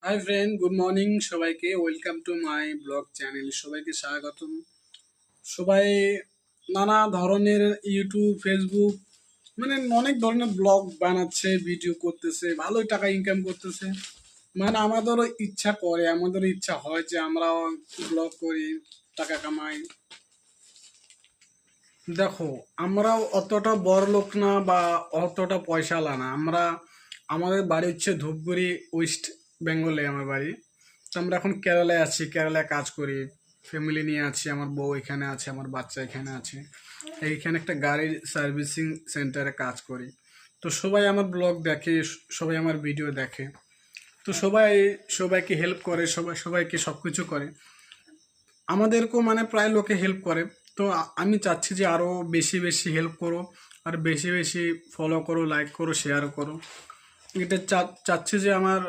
Hi friend, good morning সবাইকে। Welcome to my blog channel. সবাইকে স্বাগতম। সবাই নানা ধরনের ইউটিউব, ফেসবুক মানে অনেক ধরনের ব্লগ বানাচ্ছে, ভিডিও করতেছে, ভালোই টাকা ইনকাম করতেছে। মানে আমাদেরও ইচ্ছা করে, আমাদেরও ইচ্ছা হয় যে আমরাও ব্লগ করি, টাকা কামাই। দেখো, আমরাও অতটা বড় লোক না বা অতটা পয়সাওয়ালা না। আমাদের বাড়ি হচ্ছে ধূপগুড়ি, ওয়েস্ট বেঙ্গলে আমার বাড়ি। তো আমরা এখন কেরালায় আছি, কেরালায় কাজ করি, ফ্যামিলি নিয়ে আছি। আমার বউ এখানে আছে, আমার বাচ্চা এখানে আছে। এইখানে একটা গাড়ির সার্ভিসিং সেন্টারে কাজ করি। তো সবাই আমার ব্লগ দেখে, সবাই আমার ভিডিও দেখে। তো সবাই সবাইকে হেল্প করে, সবাই সবাইকে সব কিছু করে। আমাদেরকেও মানে প্রায় লোকে হেল্প করে। তো আমি চাচ্ছি যে আরও বেশি বেশি হেল্প করো, আর বেশি বেশি ফলো করো, লাইক করো, শেয়ার করো। এটা চাচ্ছি যে আমার